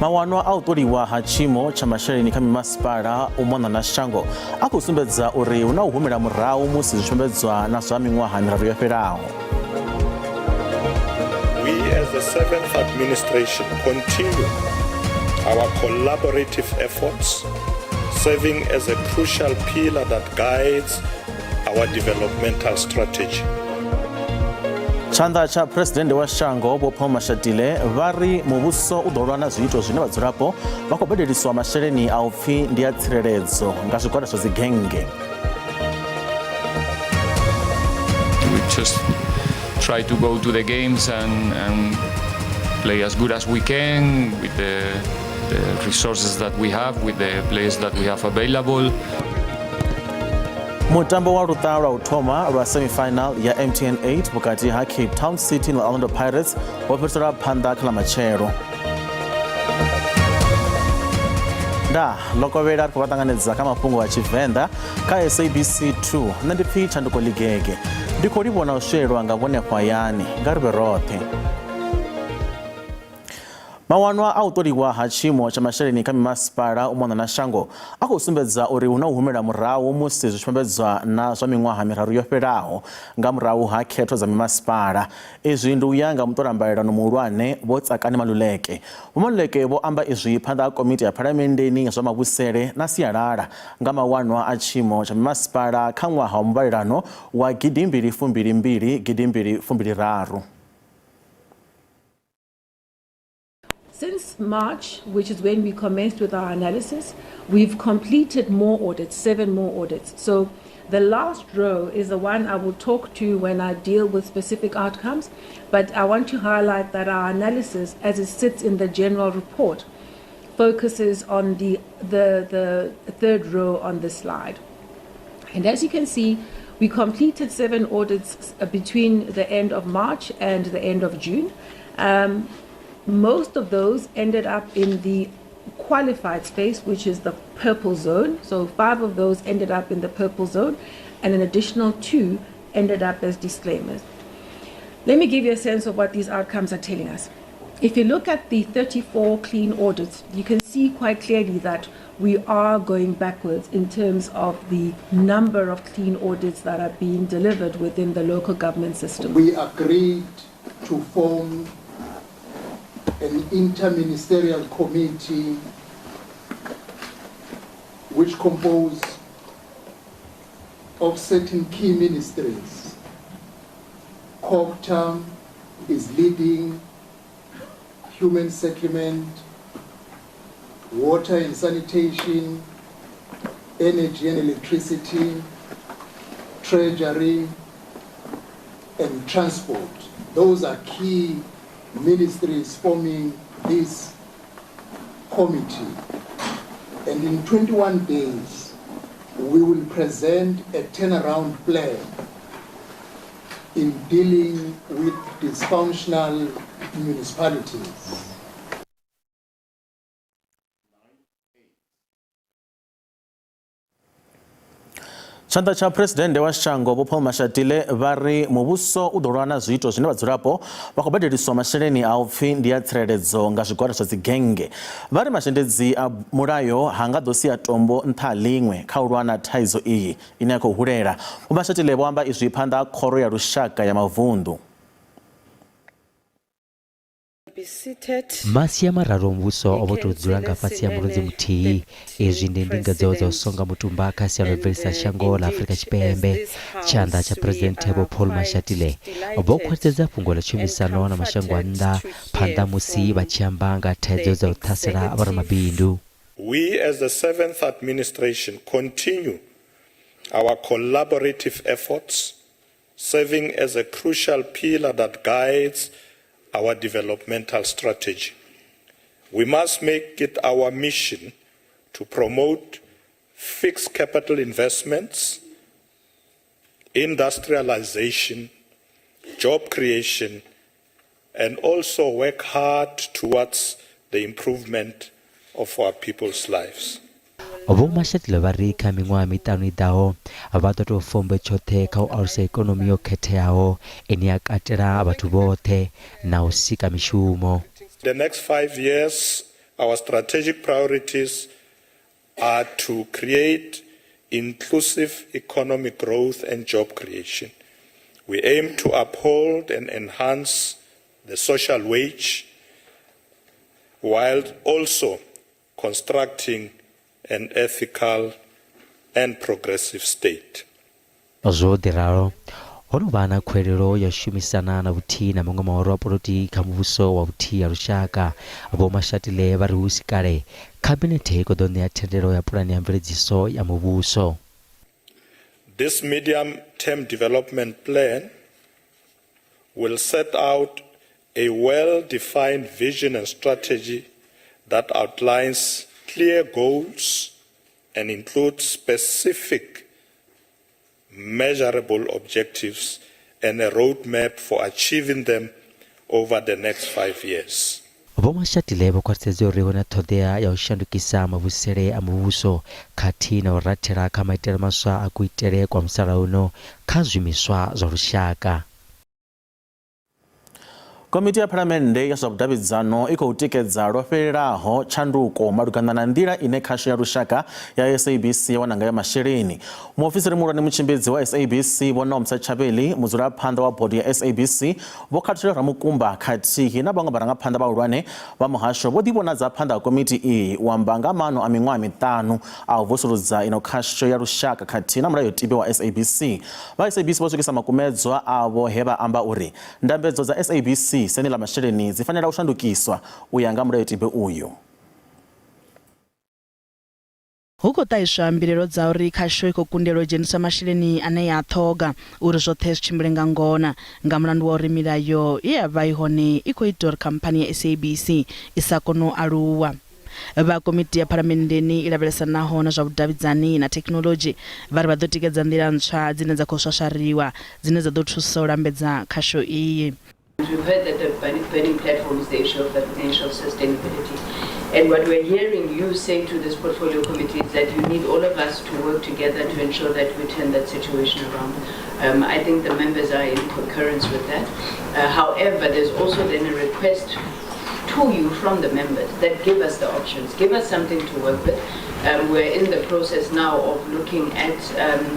Mawano a u ṱoliwa ha tshiimo tsha masheleni kha mimasipala u mona na shango a khou sumbedza uri hu na u humela murahu musi zwi tshimbidzwa na zwa miṅwaha miraru yo fhelaho. We as the 7th administration continue our collaborative efforts, serving as a crucial pillar that guides our developmental strategy. Tshanḓa tsha President wa shango Vho Paul Mashatile vha ri muvhuso u ḓo lwa na zwiito zwine vhadzulapo vha khou badeliswa masheleni a u pfhi ndi a tsireledzo nga zwigwada zwa dzigenge. We just try to go to the games and play as good as we can with the resources that we have, with the players that we have available. Mutambo wa luṱa lwa u thoma lwa semi-final ya MTN 8 vhukati ha Cape Town City na Orlando Pirates wo fhiriselwa phanḓa kha ḽa matshelo. Nda ḽo kovhela ri khou vha ṱanganedza kha mafhungo a Tshivenda kha SABC 2 nṋe ndi pfhi Tshanduko Ligege ndi khou livhona u swielwa nga vhone hayani nga ri vhe roṱhe. Mawanwa a u ṱoliwa ha tshiimo tsha masheleni kha mimasipala u mona na shango a khou sumbedza uri hu na u humela murahu musi zwi tshimbidzwa na zwa miṅwaha miraru yo fhelaho nga murahu ha khetho dza mimasipala. Izwi ndi u ya nga muṱolambaelano muhulwane Vho Tsakani Maluleke. Vho Maluleke vho amba izwi phanḓa ha komiti ya phalamenndeni ya zwa mavhusele na sialala nga mawanwa a tshiimo tsha mimasipala kha ṅwaha wa muvhalelano wa 2022-2023. Since March, which is when we commenced with our analysis, we've completed more audits, 7 more audits. So the last row is the one I will talk to when I deal with specific outcomes, but I want to highlight that our analysis, as it sits in the general report, focuses on the third row on this slide. And as you can see, we completed 7 audits between the end of March and the end of June. Most of those ended up in the qualified space, which is the purple zone. So 5 of those ended up in the purple zone, and an additional 2 ended up as disclaimers. Let me give you a sense of what these outcomes are telling us. If you look at the 34 clean audits, you can see quite clearly that we are going backwards in terms of the number of clean audits that are being delivered within the local government system. We agreed to form an interministerial committee which composed of certain key ministries. COGTA is leading, human settlement, water and sanitation, energy and electricity, treasury, and transport. Those are key ministries forming this committee, and in 21 days we will present a turnaround plan in dealing with dysfunctional municipalities. Tshanḓa tsha President wa shango Vho Paul Mashatile vha ri muvhuso u ḓo lwa na zwiito zwine vhadzulapo vha khou badeliswa masheleni a u pfhi ndi a tsireledzo nga zwigwada zwa dzigenge. Vha ri mazhendedzi a mulayo ha nga ḓo sia tombo nṱha ha ḽiṅwe kha u lwa na thaidzo iyi ine ya khou hulela. Vho Mashatile vho amba izwi phanḓa ha khoro ya lushaka ya mavunḓu. Masia mararu muvhuso o vho tou dzula nga fhasi ya mulodzi muthihi. Ezwi ndi ndingedzo dza u songa mutumba kha sia ḽa u bvelisa shango ḽa Afrika Tshipembe. Tshanḓa tsha President Vho Paul Mashatile vho khwaṱhisedza fhungo ḽa tshumisano na mashango a nnḓa phanḓa musi vha tshi amba nga thaidzo dza u ṱhasela vhoramabindu. We as the 7th administration continue our collaborative efforts, serving as a crucial pillar that guides our developmental strategy. We must make it our mission to promote fixed capital investments, industrialization, job creation, and also work hard towards the improvement of our people's lives. Vho Mashatile vha ri kha miṅwaha miṱanu i ḓaho vha ḓo tou fombe tshoṱhe kha u alusa ikonomi yo khetheaho ine ya katela vhathu vhoṱhe na u sika mishumo. The next 5 years our strategic priorities are to create inclusive economic growth and job creation. We aim to uphold and enhance the social wage while also constructing an ethical and progressive state. Zodiraro ono bana khwelelo ya shumisana na vhuthi na mongwe maoro a politika muvhuso wa vhuthi ya lushaka vho Mashatile vha ri husikale khabinethe i khou ṋea thendelo ya pulani ya mveledziso ya muvhuso. This medium-term development plan will set out a well-defined vision and strategy that outlines clear goals and includes specific, measurable objectives and a roadmap for achieving them over the next 5 years. Vho Mashatile vho khwaṱhisedza uri hu na ṱhoḓea ya u shandukisa mavusele a muvhuso khathihi na u rathela kha maitele maswa a kuitele kwa musalauno kha zwiimiswa zwa lushaka. Komiti ya Phalamennde ya zwa vhudavhidzano i khou tikedza lwo fhelelaho tshanduko malugana na nḓila ine khasho ya lushaka ya SABC ya wana ngayo masheleni. Muofisiri muhulwane mutshimbidzi wa SABC Vho Nomsa Chabeli, mudzulaphanḓa wa bodi ya SABC Vho Khathele Ramukumba khathihi na vhaṅwe vharangaphanḓa vhahulwane vha muhasho vho ḓivhonadza phanḓa ha komiti iyi u amba nga maano a miṅwaha miṱanu a u vusuludza ino khasho ya lushaka khathihi na mulayotibe wa SABC. Vha SABC vho swikisa makumedzwa avho he vha amba uri ndambedzo dza SABC seni la masheleni dzi fanela u shandukiswa u ya nga mulayotibe uyu. Hu khou ṱahiswa mbilelo dza uri khasho i khou kundelwa u dzhenisa masheleni ane ya ṱhoga uri zwoṱhe zwi tshimbile nga ngona nga mulandu wa uri milayo i ya vha i hone i khou ita uri khamphani ya SABC i sa kone u aluwa. Vha komiti ya Phalamenndeni i lavhelesanaho na zwa vhudavhidzani na thekhinolodzhi vha ri vha ḓo tikedza nḓila ntswa dzine dza khou swaswariwa dzine dza ḓo thusa u lambedza khasho iyi. We've heard that the burning platform is the issue of the financial sustainability. And what we're hearing you say to this portfolio committee is that you need all of us to work together to ensure that we turn that situation around. I think the members are in concurrence with that. However, there's also then a request to you from the members that give us the options, give us something to work with. We're in the process now of looking at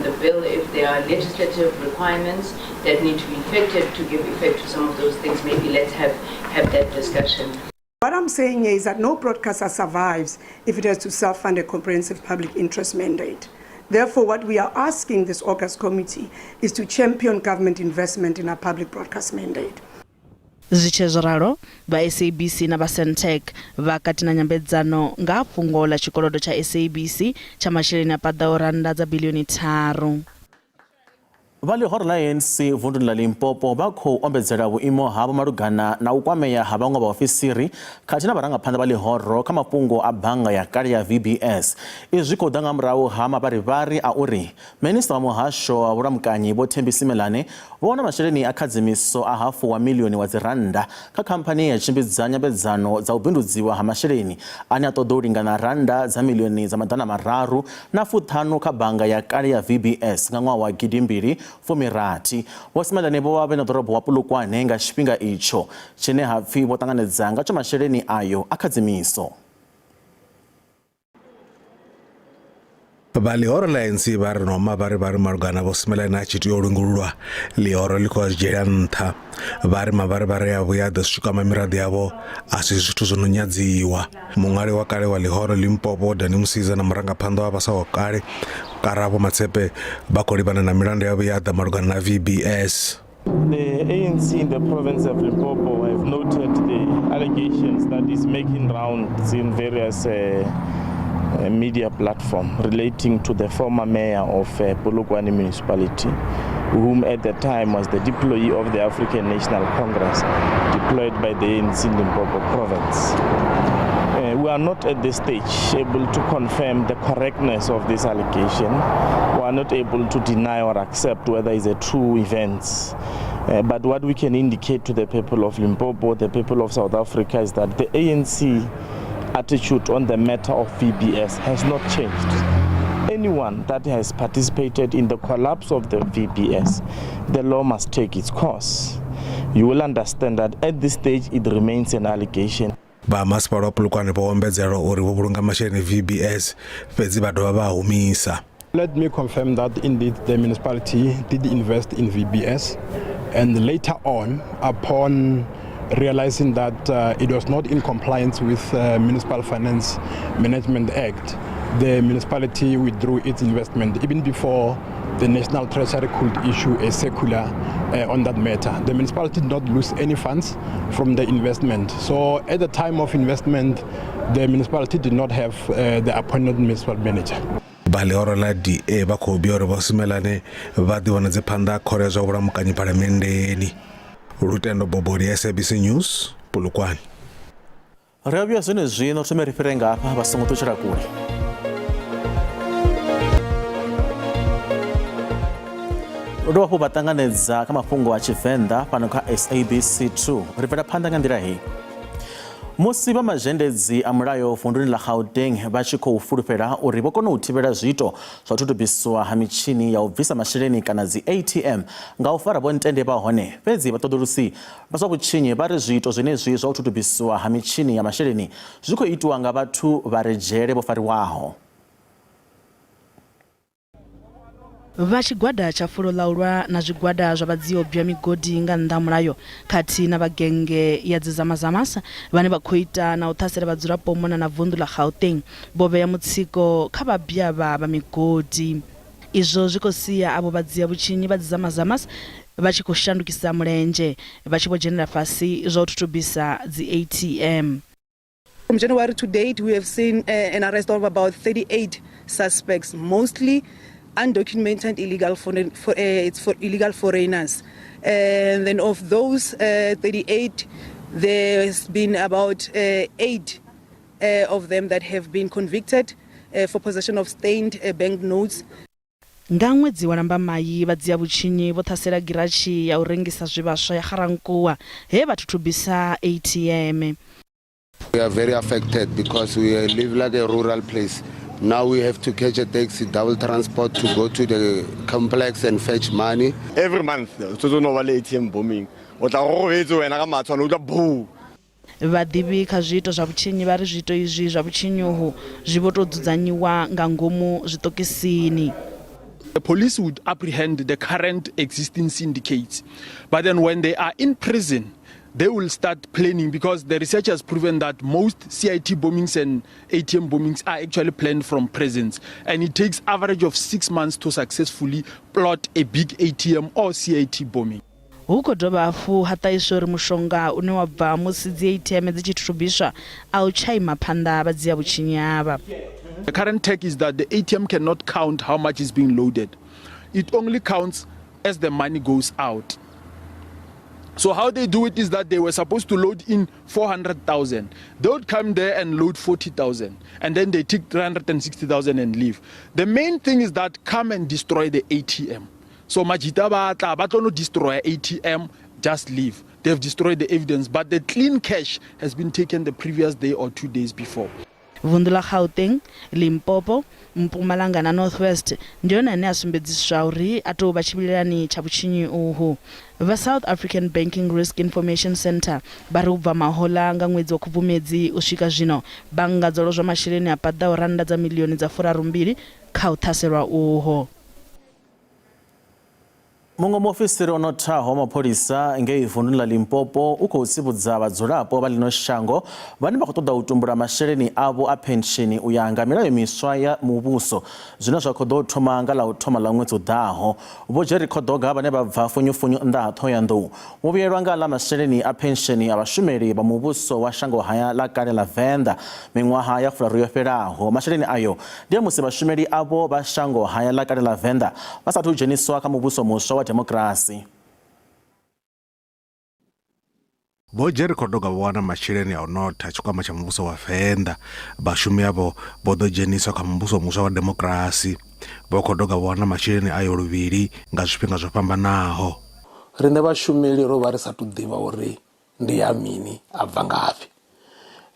the bill, if there are legislative requirements that need to be effected to give effect to some of those things. Maybe let's have that discussion. What I'm saying is that no broadcaster survives if it has to self-fund a comprehensive public interest mandate. Therefore, what we are asking this August committee is to champion government investment in a public broadcast mandate. Zichezoraro ba SABC na ba Sentech va kati na nyambedzano nga fhungo la tshikolodo cha SABC cha masheleni a paḓaho randa dza bilioni 3. Vha ḽihoro ḽa ANC vunḓuni ḽa Limpopo vha khou ombedzela vhuimo havho malugana na u kwamea ha vhaṅwe vhaofisiri khathihi na vharangaphanḓa vha ḽihoro kha mafhungo a bannga ya kale ya VBS. Izwi khou ḓa nga murahu ha mavharivhari a uri minista wa muhasho wa vhulamukanyi Vho Thembi Simelane vho wana masheleni a khadzimiso a R500,000 wa dziranda kha khamphani ya tshimbidza nyambedzano dza u bindudziwa ha masheleni ane a ṱoḓa u lingana randa dza milioni dza maḓana mararu na fuṱhanu kha bannga ya kale ya VBS nga ṅwaha wa gidimbili fumirathi. Vho Simelane vho vha vhe na ḓorobo wa Polokwane nga tshifhinga itsho tshine ha pfi vho ṱanganedza ngatsho masheleni ayo a khadzimiso. Ba ḽihoro ḽa ANC vha ri noma vha ri malugana Vho Simelane a tshi tea u lingululwa ḽihoro ḽi khou dzhiela nṱha. Vha ri mavharivhari yavho ya ḓo swika miraḓo yavho a si zwithu zwo no nyadziwa. Muṅwali wa kale wa ḽihoro Limpopo Dani Musiza na murangaphanḓa wa vhasa wa kale Karabo Matsepe vha khou livhana na milandu yavho ya ḓa malugana na VBS. The ANC in the province of Limpopo have noted the allegations that is making rounds in various media platform relating to the former mayor of Polokwane municipality, whom at the time was the deployee of the African National Congress deployed by the ANC in Limpopo province. We are not at this stage able to confirm the correctness of this allegation. We are not able to deny or accept whether it's a true event. But what we can indicate to the people of Limpopo, the people of South Africa, is that the ANC attitude on the matter of VBS has not changed. Anyone that has participated in the collapse of the VBS, the law must take its course. You will understand that at this stage it remains an allegation. ba masipala wa Polokwane vho ombedzela uri vho vhulunga masheleni VBS fhedzi vha dovha vha humisa. Let me confirm that indeed the municipality did invest in VBS, and later on, upon realizing that it was not in compliance with Municipal Finance Management Act, the municipality withdrew its investment even before the National Treasury could issue a circular on that matter. The municipality did not lose any funds from the investment. So at the time of investment, the municipality did not have the appointed municipal manager. Baleoro la DA ba khou bia uri vho sumelane vha ḓiwanedze phanḓa khoro ya zwa vhulamukanyi phalamennde. Lutendo Bobori, SABC News, Polokwane. Ri a vhuya zwenezwino thome ri fhire ngafha vha songo ṱutshela kule. Ndo hafhu vha ṱanganedza kha mafhungo a Tshivenda fhano kha SABC 2 ri bvela phanḓa nga nḓila hei. Musi vha mazhendedzi a mulayo vunḓuni ḽa Gauteng vha tshi khou fulufhela uri vho kona u thivhela zwiito zwa u thutubiswa ha mitshini ya u bvisa masheleni kana dzi ATM nga u fara vhontende vha hone, fhedzi vhaṱoḓulusi vha zwa vhutshinyi vha ri zwiito zwenezwi zwa u thutubiswa ha mitshini ya masheleni zwi khou itiwa nga vhathu vha re dzhele vho fariwaho. Vha tshigwada tsha fulo ḽa ulwa na zwigwada zwa vhadzio bya migodi nga nnḓa mulayo khathihi na vhagenge ya dzizamazamasa vhane vha khou ita na u ṱhasela vhadzulapo mona na vunḓu ḽa Gauteng vho vhea mutsiko kha vhabya vha migodi. Izwo zwi khou sia avho vhadzia vhutshinyi vha dzizamazamasa vha tshi khou shandukisa mulenzhe vha tshi vho dzhenela fhasi zwa u thutubisa dzi ATM. From January to date, we have seen an arrest of about 38 suspects, mostly undocumented it's for illegal foreigners. And then of those 38, there's been about 8 of them that have been convicted for possession of stained bank notes. Nga ṅwedzi wa Lambamai vhadzia vhutshinyi vho ṱhasela giratshi ya u rengisa zwivhaswa ya Garankuwa he vha thutubisa ATM. We are very affected because we live like a rural place. Now we have to catch a taxi, double transport to go to the complex and fetch money. Every month, it's also no ATM bombing. Vhadivhi kha zwiito zwa vhutshinyi vha ri zwiito izwi zwa vhutshinyi uhu zwi vho tou dzudzanyiwa nga ngomu zwiṱokisini. The police would apprehend the current existing syndicates, but then when they are in prison, they will start planning, because the research has proven that most CIT bombings and ATM bombings are actually planned from prisons, and it takes average of 6 months to successfully plot a big ATM or CIT bombing. Hu khou dovha hafhu ha ṱahiswa uri mushonga une wa bva musi dzi ATM dzi tshi thutubiswa a u tsha ima phanḓa vhadzia vhutshinyi havha. The current tech is that the ATM cannot count how much is being loaded. It only counts as the money goes out. So how they do it is that they were supposed to load in 400,000. They would come there and load 40,000, and then they take 360,000 and leave. The main thing is that come and destroy the ATM. So majita batla destroy ATM, just leave. They've destroyed the evidence, but the clean cash has been taken the previous day or 2 days before. Vunḓu ḽa Gauteng, Limpopo, Mpumalanga na Northwest ndiyo ane asumbedziswa uri a tou vha tshivhilelani tsha vhutshinyi uhu. Vha South African Banking Risk Information Center vha ri u bva mahoḽa nga ṅwedzi wa Khubvumedzi u swika zwino bannga dzo lozwa masheleni a paḓaho rannda dza miḽioni dza 32 kha u ṱhaselwa uho. Muṅwe muofisiri o nothaho mapholisa ngei vunḓuni ḽa Limpopo u khou tsivhudza vhadzulapo vha ḽino shango vhane vha khou ṱoḓa u tumbula masheleni avho a pensheni u ya nga milayo miswa ya muvhuso zwine zwa khou ḓo thoma nga ḽa u thoma ḽa ṅwedzi u ḓaho. Vho Jerry Khodoga vhane vha bva funyu nnḓa ha Thohoyandou vho vhuyelwa nga ḽa masheleni a pensheni a vhashumeli vha muvhuso wa shango haya ḽa kale ḽa Venḓa miṅwaha ya 30 yo fhelaho. Masheleni ayo ndi musi vhashumeli avho vha shango haya ḽa kale ḽa Venḓa vha sathu dzheniswa kha muvhuso muswa wa demokrasi. Vho Jerry Khodoga vho wana masheleni a u notha tshikwama tsha muvhuso wa Venḓa vhashumi avho vho ḓo dzheniswa kha muvhuso muswa wa demokrasi. Vho Khodoga vho wana masheleni ayo luvhili nga zwifhinga zwo fhambanaho. Riṋe vhashumeli ro vha ri sathu ḓivha uri ndi ya mini a bva ngafhi,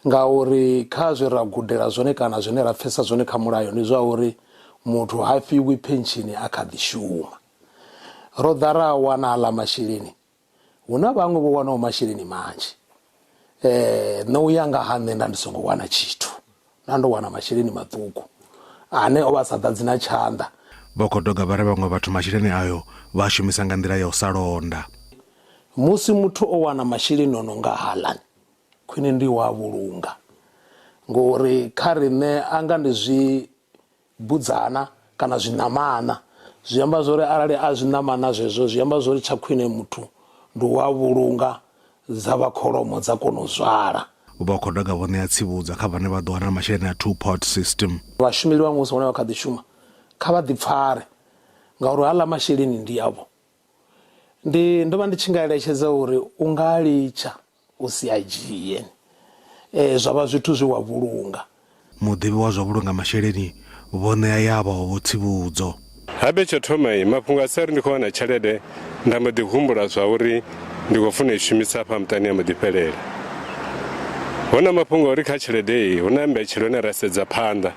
ngauri kha zwe ra gudela zwone kana zwine ra pfesa zwone kha mulayo ndi zwa uri muthu ha fhiwi pensheni a kha ḓi shuma. Ro ḓa ra wana aḽa masheleni, huna vhaṅwe vho wanaho masheleni manzhi, no uya nga ha nṋe nda ndi songo wana tshithu na ndo wana masheleni maṱuku ane o vha sa ḓadzina tshanḓa. Vha khou doga vhare vhaṅwe vhathu masheleni ayo vha shumisa nga nḓila ya u sa londa. Musi muthu o wana masheleni ono nga haḽani khwine ndi wa vhulunga ngori kha riṋe anga ndi zwi budzana kana zwinamana zwi amba zwori arali a zwinamana zwezwo zwi amba zwori tsha khwine muthu ndi wa vhulunga dza vha kholomo dza kona u zwala. Vha khou doga vhone ya tsivhudza kha vhane vha ḓo wana masheleni a two pot system. Vhashumeli vha muvhuso vhane vha kha ḓi shuma kha vha ḓi pfare ngauri haḽa masheleni ndi yavho. Ndo vha ndi tshi nga eletshedza uri u nga litsha u si a dzhie zwa vha zwithu zwi wa vhulunga. Muḓivhi wa zwa vhulunga masheleni vhone yavho vho tsivhudzo. Habe tsho thoma Mafhungo a sari ndi khou wana tshelede nda mbo ḓi humbula zwa uri ndi khou funa u shumisa afha muṱani ya mbo ḓi fhelela. Huna mafhungo uri kha tshelede iyi huna mbetshelo ine ra sedza phanḓa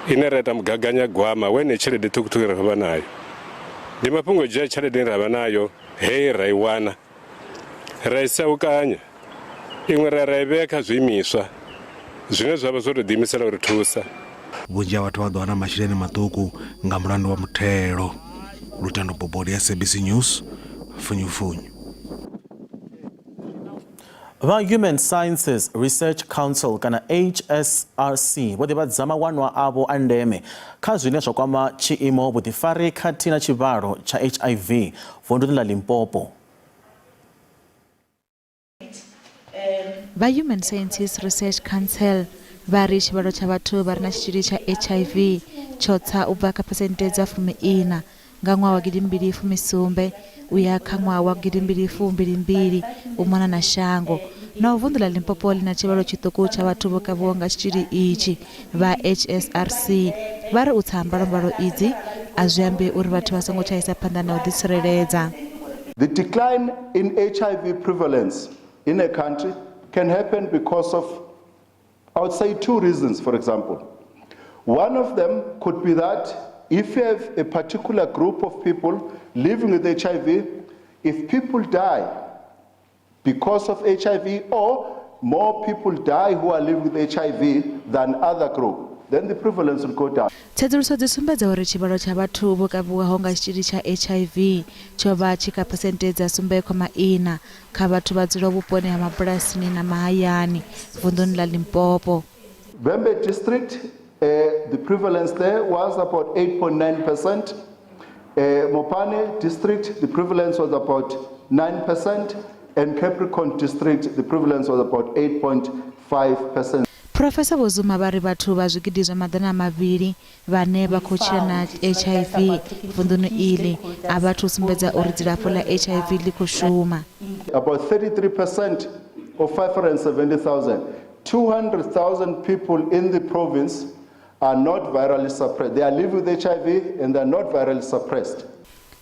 ine ra ita mugaganyagwama wene tshelede ṱhukhuṱhukhu ra vha nayo. Ndi mafhungo dzhia tshelede ine ra vha nayo hei ra i wana ra i saukanya iṅwe ra i vhea kha zwiimiswa zwine zwa vha zwo tou ḓiimisela uri thusa. Vhunzhi ha vhathu vha ḓo wana masheleni maṱuku nga mulandu wa muthelo. Lutendo Bobodi ya SABC News, Funyu. Va Human Sciences Research Council kana HSRC vho ḓivhadza mawanwa avho a ndeme kha zwine zwa kwama tshiimo vhuḓifari khathihi na tshivhalo tsha HIV vunḓuni ḽa Limpopo. Va Human Sciences Research Council vha ri tshivhalo tsha vhathu vha re na tshitzhili tsha HIV tsho tsa u bva kha phesenthe dza 14 nga ṅwaha wa 2017 uya kha ṅwaha wa 2022 u mona na shango na vunḓu ḽa Limpopo ḽi na tshivhalo tshiṱuku tsha vhathu vho kavhiwaho nga tshitzhili itshi. Vha HSRC vha ri u tsa mbalombalo idzi a zwi ambi uri vhathu vha songo tsha isa phanḓa na u ḓitsireledza. The decline in HIV prevalence in a country can happen because of, I would say, two reasons, for example. One of them could be that if you have a particular group of people living with HIV, if people die because of HIV or more people die who are living with HIV than other group, then the prevalence will go down. Tsedzuluso dzi sumbedza uri tshivhalo tsha vhathu vho kavhiwaho nga tshitzhili tsha HIV tsho vha tshi kha phesenthe dza 7.4 kha vhathu vha dzula vhuponi ha mabulasini na mahayani vunḓuni ḽa Limpopo. Bembe district, the prevalence there was about 8.9%. Mopane district, the prevalence was about 9%. And Capricorn district, the prevalence was about 8.5%. Professor Bozuma vha ri vhathu vha zwigidi zwa maḓana mavhili vhane vha khou tshila na HIV vunḓuni iḽi a vhathu sumbedza uri dzilafho ḽa HIV ḽi khou shuma. About 33% of 570,000, 200,000 people in the province are not virally suppressed. They are living with HIV and they are not virally suppressed.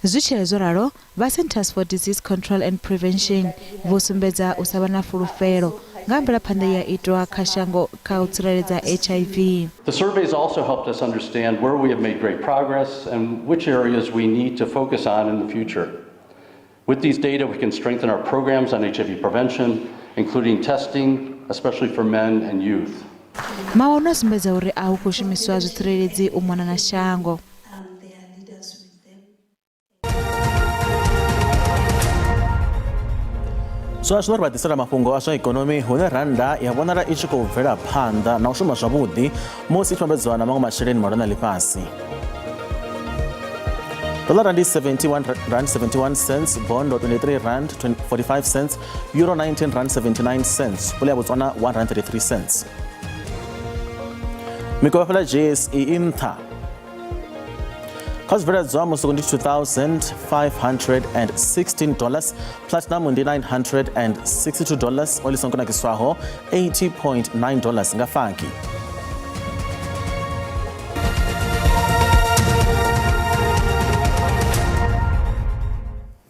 Zwi tshi zwo ralo vha Centers for Disease Control and Prevention vho sumbedza u sa vha na fulufhelo nga mvelaphanḓa ya itwa kha shango kha u tsireledza HIV. The surveys also helped us understand where we have made great progress and which areas we need to focus on in the future. With these data, we can strengthen our programs on HIV prevention, including testing, especially for men and youth. Maono a sumbedza uri a hu khou shumiswa zwitsireledzi u mona na shango. Zwazwo ri vha ḓisela mafhungo a zwa ikonomi hune rannda ya vhonala i tshi khou bvela phanḓa na u shuma zwavhuḓi musi i tshi vhambedzwa na maṅwe masheleni malwana ḽifhasi. Dollar ndi 71 cents, bond 23 rand 45 cents, euro 19 rand 79 cents, pula ya Botswana 1 rand 33 cents. Mikovha ya GSE i nṱha. Kha zwibveledzwa musuku ndi $2,516, platinum ndi $962, oil songo nakiswaho $80.9 nga faki.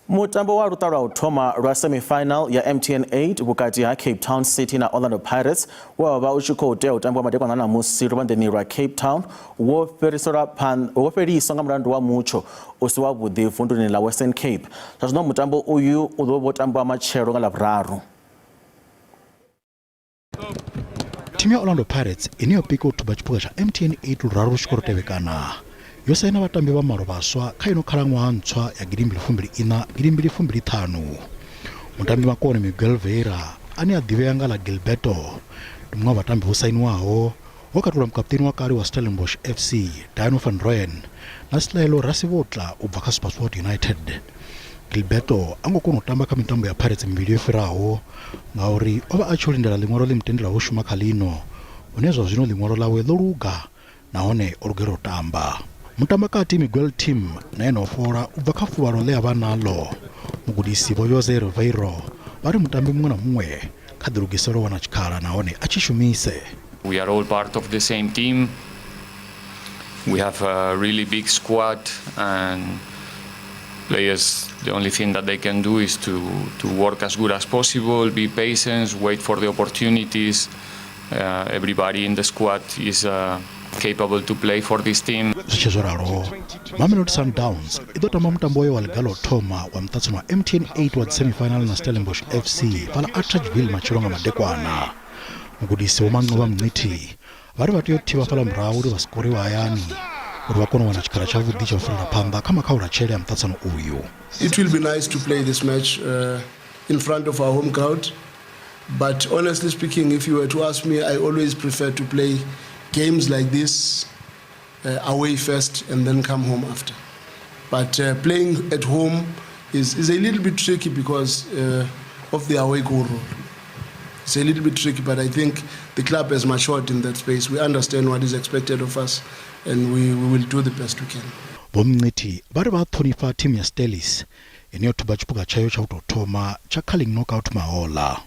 Mutambo wa luṱa lwa u thoma lwa semi-final ya MTN 8 vhukati ha Cape Town City na Orlando Pirates wa vha u tshi khou tea u tambiwa madekwana na musi luvhanḓeni lwa Cape Town wo fheliswa nga mulandu wa mutsho u si wavhuḓi vunḓuni ḽa Western Cape. Zwa zwino mutambo uyu u ḓo tambiwa matshelo nga Ḽavhuraru. timu ya Orlando Pirates iniyopika utuba chipuka cha MTN 8 luraru shikoro tevekana yosaina vatambi va maro vaswa kha ino khala ngwaha ntswa ya 2024-2025. Mutambi makone Miguel Vieira ani adivea ngala Gilberto mwa vatambi vosainiwaho wakatula mkapteni wa kari wa Stellenbosch FC Dino van Rooyen na Slelo Rasivotla ubva ka SuperSport United. Gilberto angokona kutamba kha mitambo ya Pirates mbili yofiraho ngauri ova acholindela limwalo limtendela wo shuma khalino unezwa zvino limwalo lawe loluga naone olugero tamba. Mutambakati Miguel Team na enofora ubva kha fuvalo le avanalo mugudisi vo Jose Ribeiro vari mutambi mumwe na mumwe kha dilugiselo wana chikhala naone achishumise. We are all part of the same team. We have a really big squad, and players, the only thing that they can do is to work as good as possible, be patient, wait for the opportunities. Everybody in the squad is capable to play for this team. Zvichizvoraro Mamelodi Sundowns idotamba mutambo wayo waligalo thoma wa mtatsano wa MTN 8 wa semifinal na Stellenbosch FC pala Atteridgeville machilonga madekwana. Mugudisi womanqoba mnciti vari vatoyotiva pala murawu uri vasikori vayani uri vakona wana chikhala chavudi chofurira phanda kha makhaula chele ya mtatsano uyu. It will be nice to play this match in front of our home crowd, but honestly speaking, if you were to ask me, I always prefer to play games like this away first and then come home after. But playing at home is a little bit tricky because of the away goal rule. It's a little bit tricky, but I think the club has matured in that space. We understand what is expected of us, and we will do the best we can. Bomnciti vari vathonifa team ya Stelis iniyotuba chipuka chayo cha utothoma cha calling knockout mahola.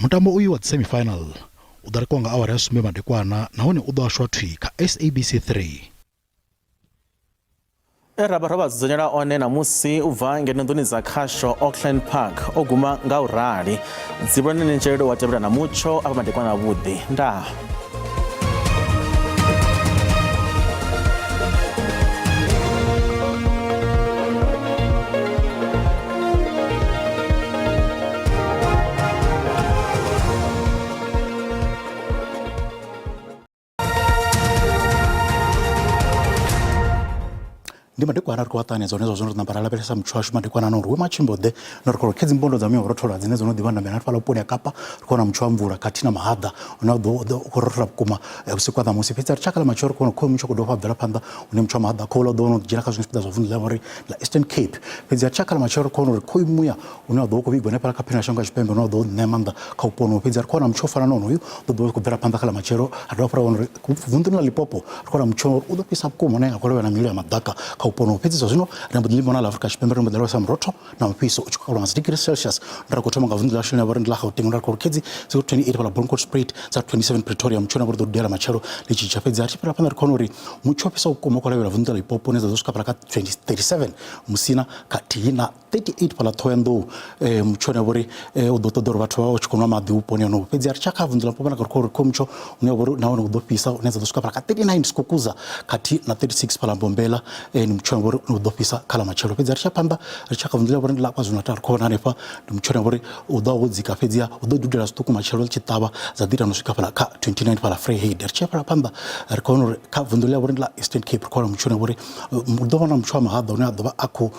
Mutambo uyu wa semifinal udarikonga awari ya sume madekwana naone udashwa thwi ka SABC 3. Rabaraba zonyera one na musi ubva ngenondoni za khasho Auckland Park oguma nga urali dzibone nenjero watebera na mucho apa madekwana vudi nda. Ndimadekwana ri kuwatani zonezo zvono tinambarala peresa mchwashu madekwana no ruwe machimbode no rikoro kedzi mbondo dza miyo rotola dzine zono divana mena pala uponi akapa rikona mchwa mvura katina mahadha una do korotla kuma usiku kwa musi pizza chakala machoro kono ko mchwa kudofa bvela panda une mchwa mahadha kola dono jira ka zvinspida zovuni lavori la Eastern Cape pizza chakala machoro kono ri koimuya una do ko bigone pala kapena shanga chipembe no do nemanda ka upono pizza kona mchwa fana no uyu do ko bvela panda kala machoro adopra ono vundu na Lipopo rikona mchwa udo pisa kuma nenga kolewa na milio ya madaka upono pizza zino rambudilimo na Afrika chipembe rambudilwa samroto na mpiso uchukula degrees Celsius ndakotoma ngavundila shina bari ndla Gauteng ndakoro kedzi 28 pala Bronco Spirit za 27 Pretoria mchona bordo dela macharo lichi chapedza ati pala pana konori muchopisa ukoma kola vundila Lipopo neza zosuka pala ka 2037 musina katina 38 pala Thoyando mchona bori udotodoro bathu wa chikonwa madi upone no pedza chaka vundila popana kokoro komcho uneboro naona udopisa neza zosuka pala ka 39 sikukuza kati na 36 pala Mbombela ni mchona bori udopisa kala macharo pedza chapamba chaka vundila bori la kwazulu Natal kona nepa ni mchona bori udawodzika pedza udodudela stuku macharo chitaba zadira nosvika pala ka 29 pala Freehead chapala pamba rikono ka vundila bori la Eastern Cape kona mchona bori mudovana mchwa mahadha una dova ako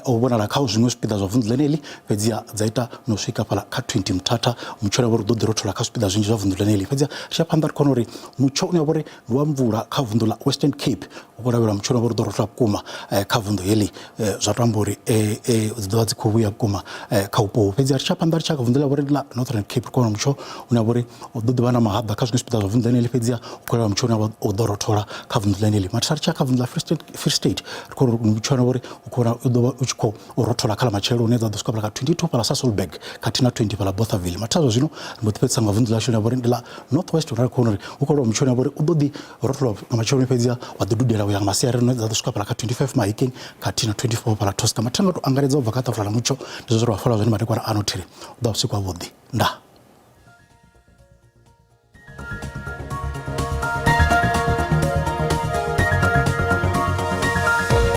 obona la ka zvimwe spida zvavundila neli pedza dzaita nosvika pala ka 20 mtata mchona bori dodirotola ka spida zvinji zvavundila neli pedza chapamba rikono ri mucho una bori ndwamvura ka vundula Western Cape ukoravira mchona bori dorotla kuma ka vundo heli zvatambori dzidzi kubuya kuma ka upo pedza chapamba chaka vundila bori la Northern Cape kona mucho una bori dodivana mahadha ka zvinospida zvavundila neli pedza ukoravira mchona udorotola ka vundila neli matsari chaka vundila Free State rikono mchona bori ukona udova uchiko urotola kala machero neza doska pala 22 pala Sasolburg katina 20 pala Bothaville matazo zvino mbotipetsa ngavundila shona bori la Northwest rikono ukoravira mchona bori udodi rotola machero pedza wadududela uya masiyari neza doska pala 25 mahiking katina 24 pala Tosta matanga to angaredza ubva katafula mucho ndizvo rwafala zvine madekwana anotiri uda usiku avudi nda